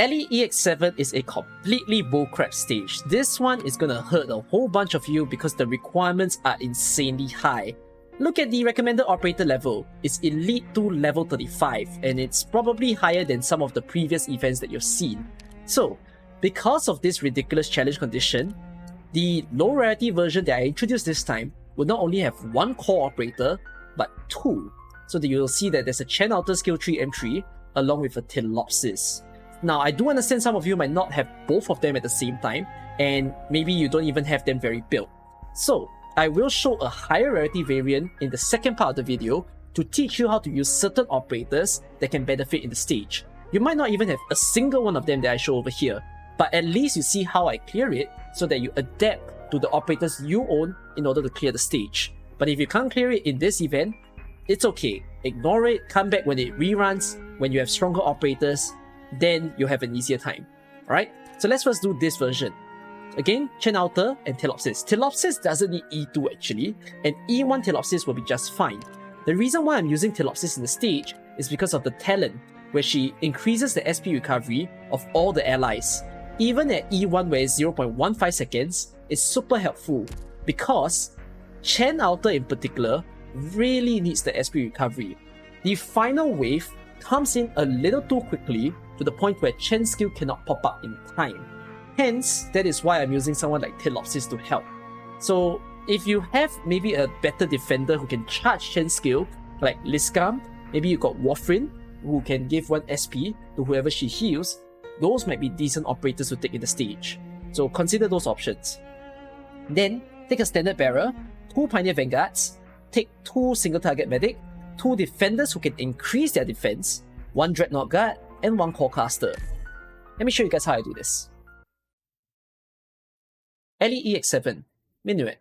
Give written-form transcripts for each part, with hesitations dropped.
LE-EX-7 is a completely bullcrap stage. This one is gonna hurt a whole bunch of you because the requirements are insanely high. Look at the recommended operator level. It's Elite to level 35, and it's probably higher than some of the previous events that you've seen. So, because of this ridiculous challenge condition, the low-rarity version that I introduced this time will not only have one core operator, but two. So that you'll see that there's a Chen Alter skill tree entry along with a Telopsis. Now, I do understand some of you might not have both of them at the same time, and maybe you don't even have them very built. So, I will show a higher rarity variant in the second part of the video to teach you how to use certain operators that can benefit in the stage. You might not even have a single one of them that I show over here, but at least you see how I clear it so that you adapt to the operators you own in order to clear the stage. But if you can't clear it in this event, it's okay. Ignore it, come back when it reruns, when you have stronger operators, then you'll have an easier time. Alright, so let's first do this version. Again, Chen Alter and Telopsis. Telopsis doesn't need E2 actually, and E1 Telopsis will be just fine. The reason why I'm using Telopsis in the stage is because of the talent, where she increases the SP recovery of all the allies. Even at E1 where it's 0.15 seconds, it's super helpful because Chen Alter in particular really needs the SP recovery. The final wave comes in a little too quickly to the point where Chen's skill cannot pop up in time. Hence, that is why I'm using someone like Telopsis to help. So if you have maybe a better defender who can charge Chen's skill, like Liskam, maybe you got Warfrin, who can give 1 SP to whoever she heals, those might be decent operators to take in the stage. So consider those options. Then, take a standard bearer, 2 Pioneer Vanguards, take 2 single target medic, 2 defenders who can increase their defense, 1 Dreadnought Guard, and 1 core caster. Let me show you guys how I do this. LE-EX-7, Minuet.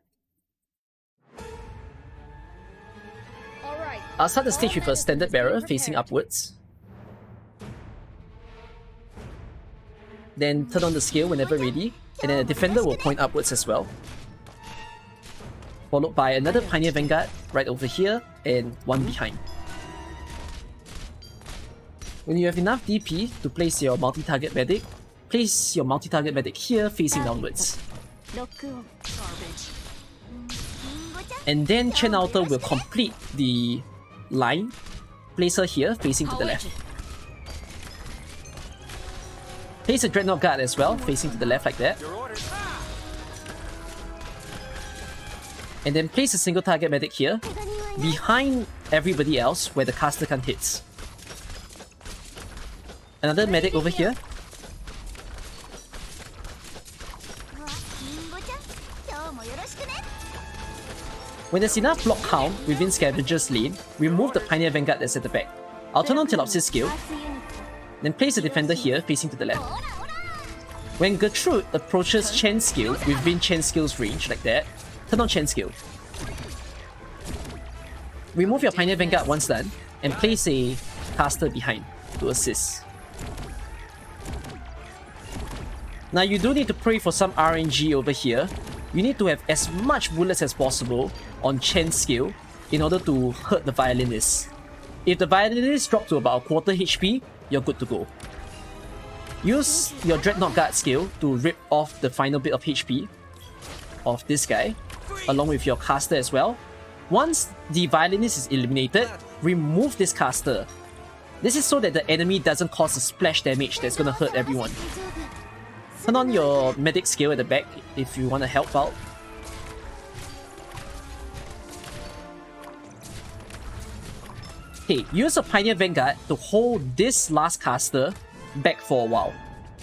I'll start the stage with a standard bearer facing upwards. Then turn on the scale whenever ready, and then the defender will point upwards as well. Followed by another Pioneer Vanguard right over here, and 1 behind. When you have enough DP to place your multi-target medic, place your multi-target medic here facing downwards. And then Chen Alter will complete the line, place her here facing to the left. Place a Dreadnought Guard as well, facing to the left like that. And then place a single target medic here, behind everybody else where the caster can't hit. Another medic over here. When there's enough block count within Scavenger's lane, remove the Pioneer Vanguard that's at the back. I'll turn on Telopsis' skill, then place a defender here facing to the left. When Gertrude approaches Chen's skill within Chen's skill's range like that, turn on Chen's skill. Remove your Pioneer Vanguard once done, and place a caster behind to assist. Now you do need to pray for some RNG over here. You need to have as much bullets as possible on Chen's skill in order to hurt the violinist. If the violinist drop to about a quarter HP, you're good to go. Use your Dreadnought Guard skill to rip off the final bit of HP of this guy, along with your caster as well. Once the violinist is eliminated, remove this caster. This is so that the enemy doesn't cause a splash damage that's gonna hurt everyone. Turn on your medic skill at the back if you want to help out. Okay, use a Pioneer Vanguard to hold this last caster back for a while.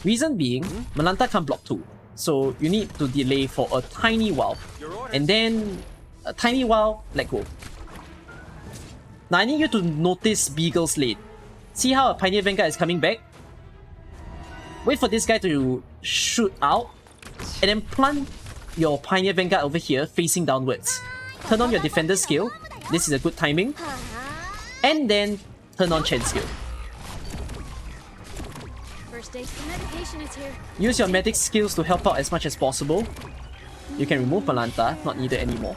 Reason being, Malanta can't block 2, so you need to delay for a tiny while. And then, a tiny while, let go. Now I need you to notice Beagle's lane. See how a Pioneer Vanguard is coming back? Wait for this guy to shoot out, and then plant your Pioneer Vanguard over here facing downwards. Turn on your defender skill, this is a good timing, and then turn on Chen's skill. Use your medic skills to help out as much as possible. You can remove Malanta, not needed anymore.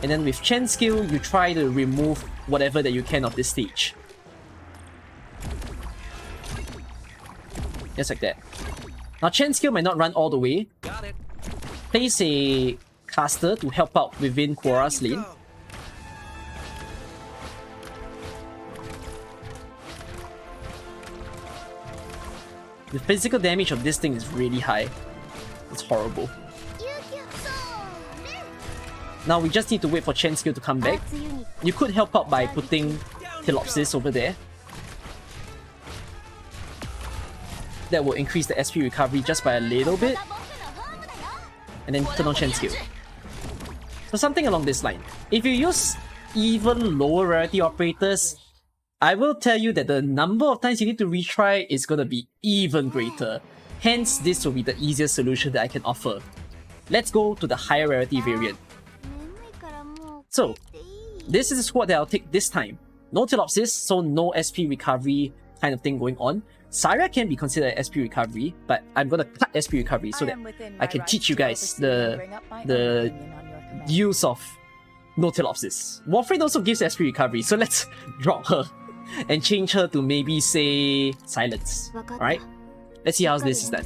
And then with Chen's skill, you try to remove whatever that you can of this stage. Just like that. Now Chen's skill might not run all the way. Place a caster to help out within Quora's lane. The physical damage of this thing is really high. It's horrible. Now we just need to wait for Chen's skill to come back. You could help out by putting Telopsis over there. That will increase the SP recovery just by a little bit. And then turn on Chen's skill. So something along this line. If you use even lower rarity operators, I will tell you that the number of times you need to retry is going to be even greater. Hence, this will be the easiest solution that I can offer. Let's go to the higher rarity variant. So, this is the squad that I'll take this time. No Telopsis, so no SP recovery kind of thing going on. Syra can be considered SP recovery, but I'm gonna cut SP recovery so that I can teach you guys the use of no Telopsis. Warframe also gives SP recovery, so let's drop her and change her to maybe say Silence. Alright? Let's see how this is done.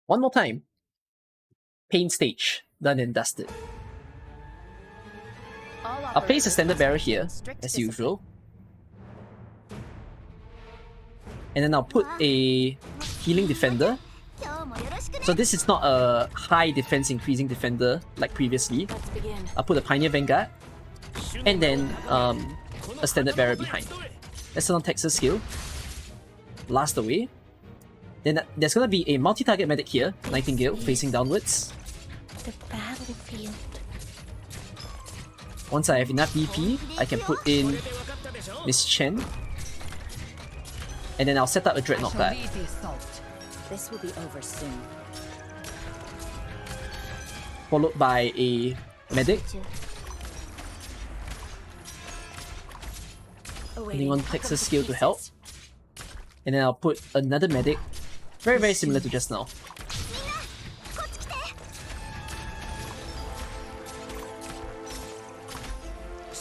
One more time. Pain stage. Done and dusted. I'll place a standard barrier here, as usual. And then I'll put a healing defender. So this is not a high defense increasing defender like previously. I'll put a Pioneer Vanguard. And then a standard barrier behind. Let's turn on Texas skill. Blast away. Then there's gonna be a multi-target medic here, Nightingale, facing downwards. The battlefield. Once I have enough DP, I can put in Miss Chen. And then I'll set up a Dreadnought guard. This will be over soon. Followed by a medic. Putting on Texas skill to help. And then I'll put another medic. Very, very similar to just now.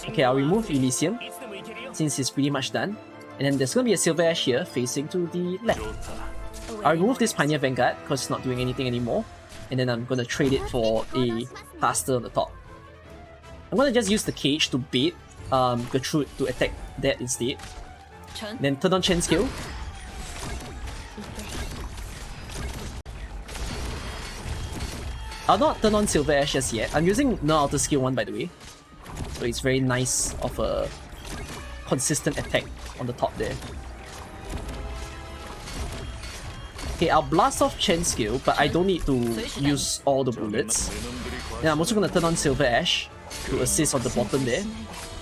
Okay, I'll remove Elysium, since it's pretty much done. And then there's gonna be a Silver Ash here, facing to the left. I'll remove this Pioneer Vanguard, because it's not doing anything anymore. And then I'm gonna trade it for a caster on the top. I'm gonna just use the cage to bait Gertrude to attack that instead. Then turn on Chen's skill. I'll not turn on Silver Ash just yet. I'm using No Alter skill 1 by the way. So it's very nice of a consistent attack on the top there. Okay, I'll blast off Chen's skill, but I don't need to use all the bullets. And I'm also gonna turn on Silver Ash to assist on the bottom there.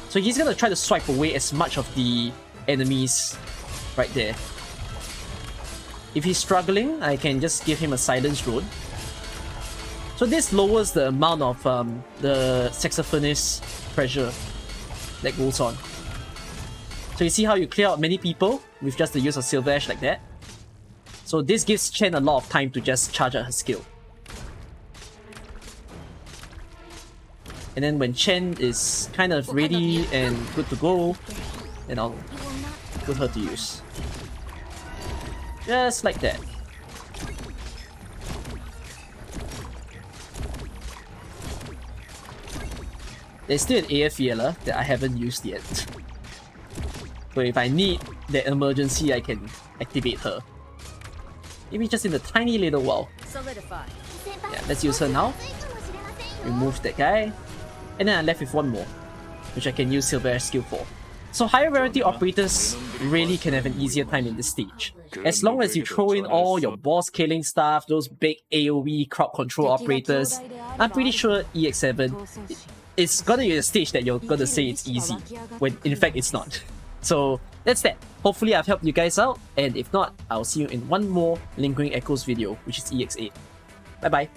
So he's gonna try to swipe away as much of the enemies right there. If he's struggling, I can just give him a silence drone. So this lowers the amount of the saxophonist pressure that goes on. So you see how you clear out many people with just the use of Silver Ash like that? So this gives Chen a lot of time to just charge out her skill. And then when Chen is kind of ready and good to go, then I'll put her to use. Just like that. There's still an AF Yella that I haven't used yet. So if I need that emergency, I can activate her. Maybe just in a tiny little while. Yeah, let's use her now. Remove that guy. And then I'm left with one more, which I can use Silver Ash skill for. So higher rarity operators really can have an easier time in this stage. As long as you throw in all your boss killing stuff, those big AoE crowd control operators, I'm pretty sure EX-7 it's gonna be a stage that you're gonna say it's easy, when in fact it's not. So that's that. Hopefully I've helped you guys out, and if not, I'll see you in one more Lingering Echoes video, which is EX8. Bye bye.